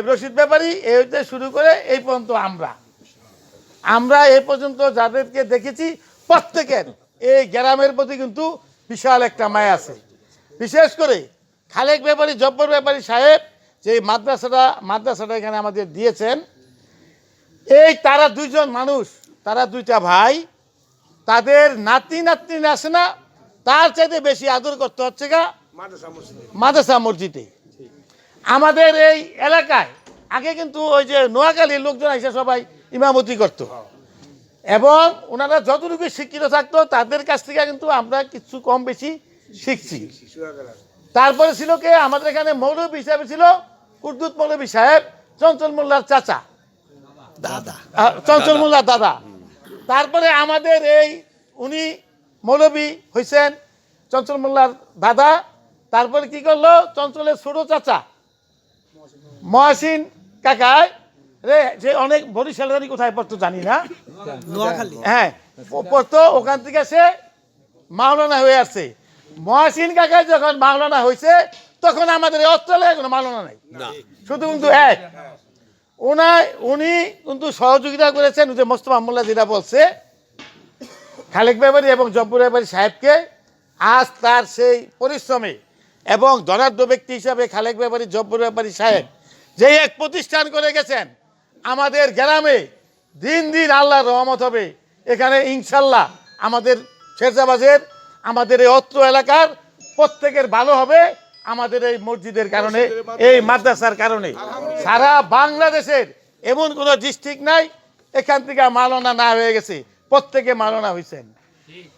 রশিদ ব্যাপারী, এই হইতে শুরু করে এই পর্যন্ত আমরা এই পর্যন্ত যাদেরকে দেখেছি প্রত্যেকের এই গ্রামের প্রতি কিন্তু বিশাল একটা মায়া আছে। বিশেষ করে খালেক ব্যাপারী, জব্বর ব্যাপারী সাহেব যে মাদ্রাসাটা এখানে আমাদের দিয়েছেন, তারা দুইজন মানুষ, তারা দুইটা ভাই, তাদের নাতি নাতনি আসে না, তার চাইতে বেশি আদর করতে হচ্ছে মাদ্রাসা মসজিদে। আমাদের এই এলাকায় আগে কিন্তু ওই যে নোয়াখালীর লোকজন এসে সবাই ইমামতি করত, এবং ওনারা যতটুকু শিক্ষিত থাকতো তাদের কাছ থেকে কিন্তু আমরা কিছু কম বেশি শিখছি। তারপরে ছিল কে আমাদের এখানে মৌলভী হিসাবে ছিল কুদ্দুস মৌলভী সাহেব, চঞ্চল মোল্লার চাচা, চঞ্চল মোল্লার দাদা। তারপরে আমাদের উনি মৌলভী হয়েছেন চঞ্চল মোল্লার দাদা। তারপরে কি করলো চঞ্চলের ছোট চাচা মহসিন কাকায় রে, যে অনেক বরিশালের কোথায় পড়তো জানি না, হ্যাঁ পড়তো, ওখান থেকে সে মাওলানা হয়ে আসছে। মহসিন কাকায় যখন মাওলানা হয়েছে তখন আমাদের অস্ট্রেলিয়ায় কোনো মাওলানা নাই, শুধু কিন্তু উনি কিন্তু সহযোগিতা করেছেন যে মোস্তফা মোল্লা যেটা বলছে খালেক ব্যাপারী এবং জব্বর ব্যাপারী সাহেবকে। আজ তার সেই পরিশ্রমে এবং ধনাঢ্য ব্যক্তি হিসাবে খালেক ব্যাপারী, জব্বর ব্যাপারী সাহেব যে এক প্রতিষ্ঠান করে গেছেন আমাদের গ্রামে, দিন দিন আল্লাহর রহমত হবে এখানে ইনশাল্লাহ। আমাদের শেরজাবাজের, আমাদের এই অত্র এলাকার প্রত্যেকের ভালো হবে আমাদের এই মসজিদের কারণে, এই মাদ্রাসার কারণে। সারা বাংলাদেশের এমন কোনো ডিস্ট্রিক্ট নাই এখান থেকে মাওলানা না হয়ে গেছে, প্রত্যেকে মাওলানা হয়েছেন।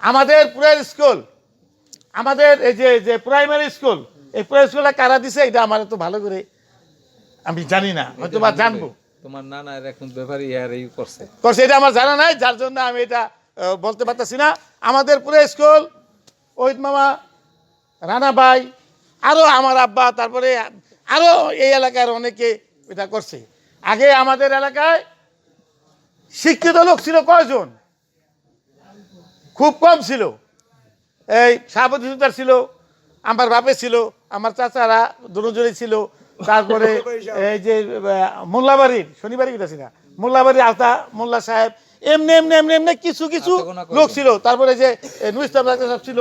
আমাদের পুরাই স্কুল, আমাদের এই যে প্রাইমারি স্কুল, এই প্রাইমারি স্কুলটা কারা দিছে এটা আমার তো ভালো করে আমি জানি না, হয়তো বা জানবো। তোমার নানা এখন ব্যাপারী করছে, এটা আমার জানা নাই, যার জন্য আমি এটা বলতে পারতেছি না। আমাদের পুরো স্কুল ওহিদ মামা, রানা ভাই, আরও আমার আব্বা, তারপরে আরও এই এলাকার অনেকে এটা করছে। আগে আমাদের এলাকায় শিক্ষিত লোক ছিল কয়জন, খুব কম ছিল। এই শাহাবুদ্দিন সুলতান ছিল, আমার বাপে ছিল, আমার চাচারা দুজনেই ছিল। তারপরে এই যে মোল্লাবাড়ির শনিবারই গেছি না, মোল্লাবাড়ির আলতা মোল্লা সাহেব, এমনি এমনি এমনি এমনি কিছু কিছু লোক ছিল। তারপরে যে নুর ইসলাম ডাক্তার সাহেব ছিল,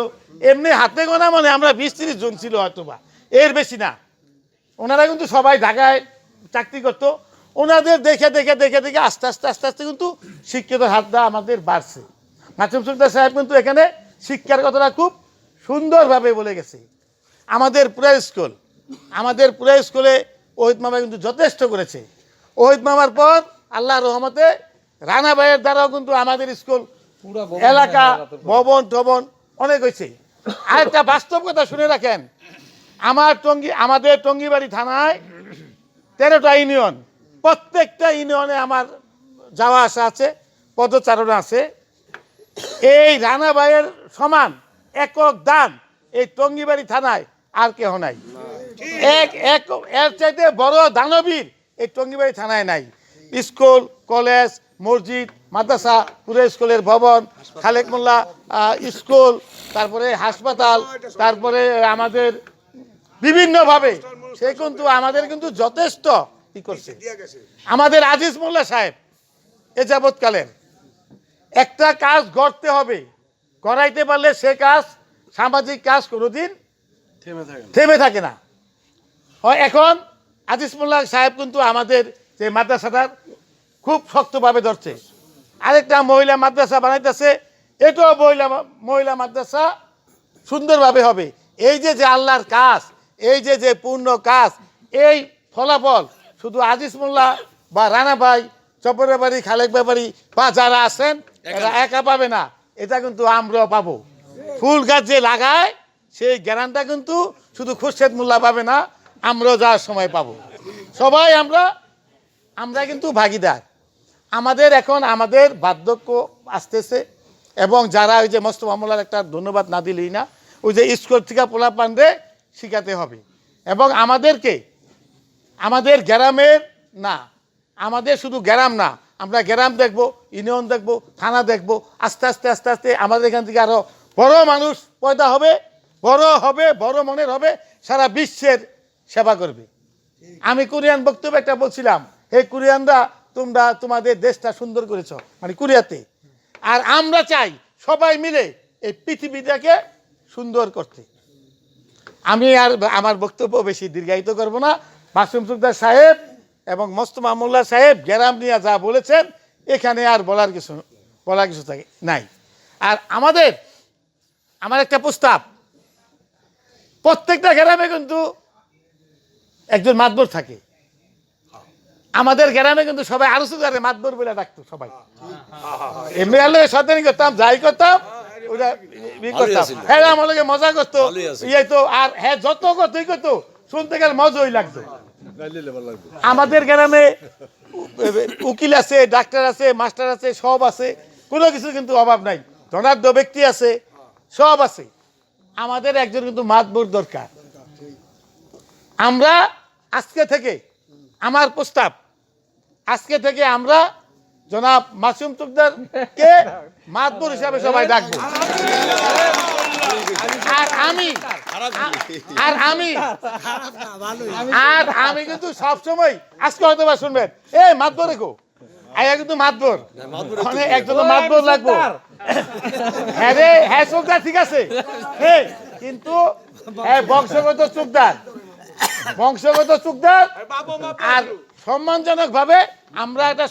এমনি হাতে গোনা মানে আমরা 20-30 জন ছিল হয়তো বা, এর বেশি না। ওনারা কিন্তু সবাই ঢাকায় চাকরি করতো। ওনাদের দেখে দেখে দেখে দেখে আস্তে আস্তে আস্তে আস্তে কিন্তু শিক্ষিত হাতটা আমাদের বাড়ছে। মাসুম সুলতান সাহেব কিন্তু এখানে শিক্ষার কথাটা খুব সুন্দরভাবে বলে গেছে। আমাদের পুরা স্কুলে ওহিদ মামা কিন্তু যথেষ্ট করেছে। ওহিদ মামার পর আল্লাহ রহমতে রানা ভাইয়ের দ্বারাও কিন্তু আমাদের স্কুল এলাকা ভবন টবন অনেক হয়েছে। আরেকটা বাস্তব কথা শুনে রাখেন, আমাদের টঙ্গিবাড়ি থানায় 13টা ইউনিয়ন, প্রত্যেকটা ইউনিয়নে আমার যাওয়া আসা আছে, পদচারণা আছে। এই রানা ভাইয়ের সমান একক দান এই টঙ্গিবাড়ি থানায় আর কেহ নাই। এর চাইতে বড় দানবীর এই টঙ্গিবাড়ি থানায় নাই। স্কুল, কলেজ, মসজিদ, মাদ্রাসা, পুরো স্কুলের ভবন, খালেক মোল্লা স্কুল, তারপরে হাসপাতাল, তারপরে আমাদের বিভিন্নভাবে সে কিন্তু আমাদের কিন্তু যথেষ্ট কি করছে। আমাদের আজিজ মোল্লা সাহেব এ যাবৎকালের একটা কাজ করতে হবে, করাইতে পারলে সে কাজ, সামাজিক কাজ কোনোদিন থেমে থাকে না। এখন আজিজ মোল্লা সাহেব কিন্তু আমাদের যে মাদ্রাসাটার খুব শক্তভাবে ধরছে। আরেকটা মহিলা মাদ্রাসা বানাইতেছে, এটাও মহিলা মাদ্রাসা সুন্দরভাবে হবে। এই যে আল্লাহর কাজ, এই যে পূর্ণ কাজ, এই ফলাফল শুধু আজিজ মোল্লা বা রানা ভাই, জব্বর ব্যাপারী, খালেক ব্যাপারী বা যারা আছেন এরা একা পাবে না, এটা কিন্তু আমরাও পাবো। ফুল গাছ যে লাগায় সেই জ্ঞানটা কিন্তু শুধু খুরশেদ মোল্লা পাবে না, আমরাও যাওয়ার সময় পাবো। সবাই আমরা কিন্তু ভাগিদার। আমাদের এখন আমাদের বার্ধক্য আসতেছে, এবং যারা ওই যে মোস্তফা মোল্লার একটা ধন্যবাদ না দিলেই না, ওই যে স্কুল থেকে পোলা পান্ডে শিখাতে হবে। এবং আমাদেরকে আমাদের গ্রামের না, আমাদের শুধু গ্রাম না, আমরা গ্রাম দেখব, ইউনিয়ন দেখব, থানা দেখব, আস্তে আস্তে আস্তে আস্তে আমাদের এখান থেকে আরও বড় মানুষ পয়দা হবে, বড় মনের হবে, সারা বিশ্বের সেবা করবে। আমি কোরিয়ান বক্তব্য একটা বলছিলাম, হে কোরিয়ানরা, তোমরা তোমাদের দেশটা সুন্দর করেছ, মানে কোরিয়াতে। আর আমরা চাই সবাই মিলে এই পৃথিবীটাকে সুন্দর করতে। আমি আর আমার বক্তব্য বেশি দীর্ঘায়িত করব না। মাসুম সুকদার সাহেব এবং মোস্তফা মোল্লা সাহেব গ্রাম নিয়ে যা বলেছেন, এখানে আর বলার কিছু থাকে নাই। আর আমার একটা প্রস্তাব, প্রত্যেকটা গ্রামে কিন্তু একজন মাতবর থাকে। আমাদের গ্রামে কিন্তু সবাই আরো সুগারে মাতবর বলে ডাকতো সবাই। এমনি আলো সতেনি করতাম, যাই করতাম ওটা করতাম, হ্যাঁ আমার লগে মজা করতো, ইয়ে তো। আর হ্যাঁ যত কথাই করতো, শুনতে গেলে মজাই লাগতো। আমাদের গ্রামে উকিল আছে, ডাক্তার আছে, মাস্টার আছে, সব আছে, কোনো কিছু কিন্তু অভাব নাই। ধনাঢ্য ব্যক্তি আছে, সব আছে। আমাদের একজন কিন্তু মাতবর দরকার। আমরা আজকে থেকে, আমার প্রস্তাব, আজকে থেকে আমরা জনাব মাসুম সুকদারকে মাতবর হিসাবে সবাই ডাকবো। আর আমি কিন্তু সবসময়, আজকে হয়তো বা শুনবেন, মাতবর রেখো আয়া কিন্তু মাতবর, মানে একজন মাতবর লাগবো। হ্যাঁ রে, হ্যাঁ সুকদার ঠিক আছে, কিন্তু বংশগত চুকদার। আর সম্মানজনক ভাবে আমরা একটা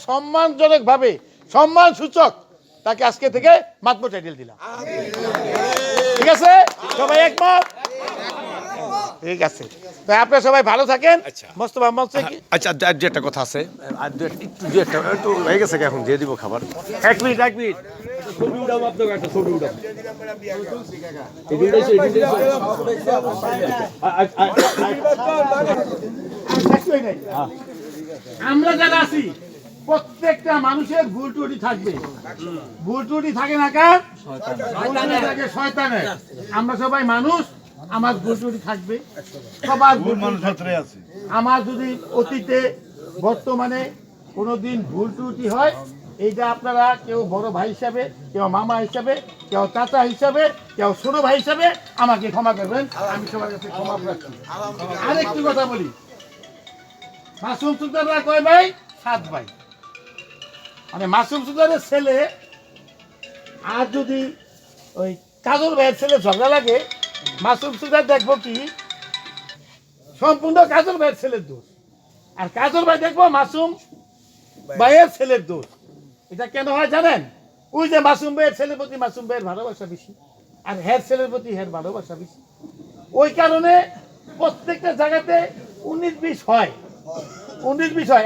সম্মান সূচক তাকে আজকে থেকে মাতবর টাইটেল দিলাম। ঠিক আছে, সবাই একমত? ঠিক আছে, তাই আপনারা সবাই ভালো থাকেন। মোস্তফা আচ্ছা, আর যে একটা কথা আছে, আর একটু হয়ে গেছে, এখন দিয়ে দিব খাবার। এক মিনিট ছবি উঠাবো, আপনাকে একটা ছবি উঠাবো। আমরা যারা আছি, প্রত্যেকটা মানুষের ভুল ত্রুটি থাকবে। ভুল ত্রুটি থাকে না কার? শয়তানের। আমরা সবাই মানুষ, আমার ভুল ত্রুটি থাকবে, সবার ভুল আছে। আমার যদি অতীতে বর্তমানে কোনোদিন ভুল ত্রুটি হয়, এইটা আপনারা কেউ বড় ভাই হিসাবে, কেউ মামা হিসাবে, কেউ চাচা হিসাবে, কেউ ছোট ভাই হিসাবে আমাকে ক্ষমা করবেন। আমি সবার কাছে ক্ষমা প্রার্থী। আরেকটি কথা বলি, মাসুম সুলতানরা কয় ভাই? 7 ভাই। মানে মাসুম সুলতানের ছেলে আর যদি ওই কাজল ভাইয়ের ছেলে ঝগড়া লাগে, মাসুম সুলতান দেখবো কি সম্পূর্ণ কাজল ভাইয়ের ছেলের দোষ, আর কাজল ভাই দেখবো মাসুম ভাইয়ের ছেলের দোষ। এটা কেন হয় জানেন? ওই যে মাসুম ভাইয়ের ছেলের প্রতি মাসুম ভাইয়ের ভালোবাসা বেশি, আর হের ছেলের প্রতি হের ভালোবাসা বেশি। ওই কারণে প্রত্যেকটা জায়গাতে 19-20 হয়।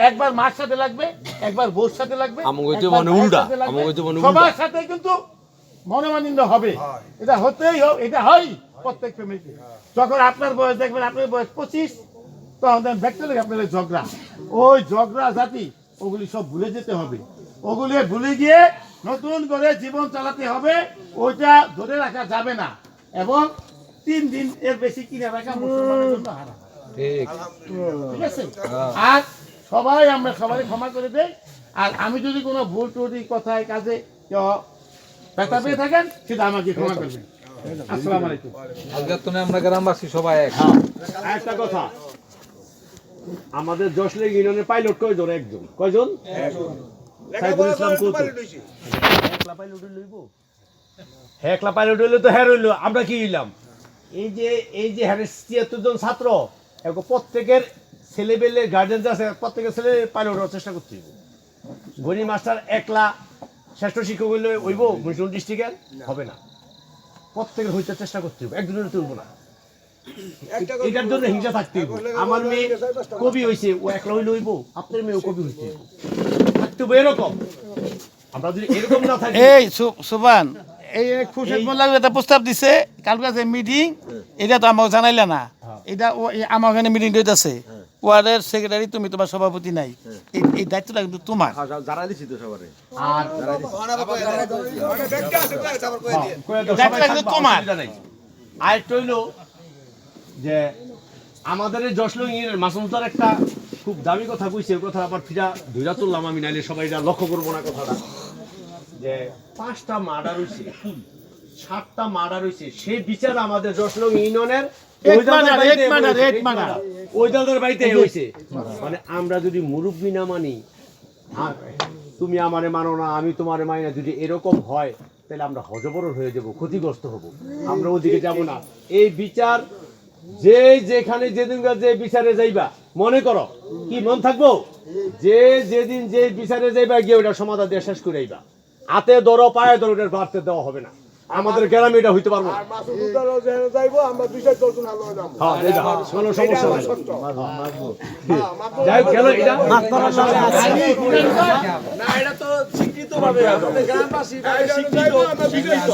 একবার মার সাথে লাগবে, একবার বউর সাথে লাগবে, সবার সাথে কিন্তু মনোমালিন্য হবে। এটা হতেই হবে, এটা হয় প্রত্যেক ফ্যামিলিতে। যখন আপনার বয়স দেখবেন, আপনার বয়স 25, তখন দেখতে আপনার ঝগড়া, ওই ঝগড়া জাতি ওগুলি সব ভুলে যেতে হবে। ওগুলি ভুলে গিয়ে নতুন করে জীবন চালাতে হবে। ওইটা ধরে রাখা যাবে না, এবং 3 দিন এর বেশি কিনে রাখা মুসলমানের জন্য হারাম। ঠিক আছে? আর আমরা সবাই ক্ষমা করে দেই। আর আমি যদি কোনো ভুল ত্রুটি কথায় কাজে কেউ ব্যথা পেয়ে থাকেন, সেটা আমাকে ক্ষমা করবেন। আসসালামু আলাইকুম। আমরা গ্রামবাসী সবাই এক। একটা কথা, আমাদের যশলেগ ইউনিয়নের পাইলট কয়জন? কয়জন? সাইফুল ইসলাম একলা পাইলট হইলে তো হ্যাঁ রইলো, আমরা কি হইলাম? এই যে হ্যাঁ 73 জন ছাত্র, প্রত্যেকের ছেলেবেলে গার্জেন আছে, প্রত্যেকের ছেলে পাইলট হওয়ার চেষ্টা করতে হইব। গণি মাস্টার একলা শ্রেষ্ঠ শিক্ষক হইলে হইব মুন্সিপাল ডিস্ট্রিক্টের? হবে না, প্রত্যেকের হইতে চেষ্টা করতে হইব, একজনের তুলব না। এটার জন্য হিংসা থাকতে হইব। আমার মেয়ে কবি হয়েছে, ও একলা হইলে হইব, আপনার মেয়েও কবি হইতে হইব, থাকতে হইব এরকম। আমরা যদি এরকম না থাকি, এই সুবান, এই খুরশেদ মোল্লা একটা প্রস্তাব দিছে কালকে মিটিং, এটা তো আমাকে জানাইলে না। এটা আমার ওখানে মিটিং ডেট আছে ওয়ার্ডের সেক্রেটারি তুমি, তোমার সভাপতি নাই, এই দায়িত্বটা কিন্তু তোমার। যারা দিছি তো সবারে দায়িত্বটা কিন্তু তোমার। আরেকটা হইলো যে আমাদের এই যশলো ইউনিয়নের মাসুমদার একটা খুব দামি কথা কইছে, ওই কথা আবার ফিরা ধইরা তুললাম আমি, নাইলে সবাই এটা লক্ষ্য করবো না কথাটা, যে 5টা মার্ডার হইছে, 7টা মার্ডার হইছে, সেই বিচার আমাদের যশলো ইউনিয়নের ওই দাদার বাড়িতে হইছে। মানে আমরা যদি মুরব্বি না মানি, তুমি আমারে মানো না আমি তোমারে মানি না, যদি এরকম হয় তাহলে আমরা হজবরল হয়ে যাব, ক্ষতিগ্রস্ত হব, আমরা ওদিকে যাব না। এই বিচার যে যেখানে যেদিন যে বিচারে যাইবা, মনে করো কি মন থাকবো, যে যেদিন যে বিচারে যাইবা গিয়ে ওটা সমাধান দিয়ে শেষ করে আইবা। হাতে ধরো পায়ে ধরো, ওটার বাড়তে দেওয়া হবে না। আমাদের গ্রামে এটা হইতে পারবো না। হ্যাঁ, কোনো সমস্যা নাই। যাই হোক, গেল এটা। না, এটা তো স্বীকৃতভাবে আমাদের গ্রামবাসী স্বীকৃত।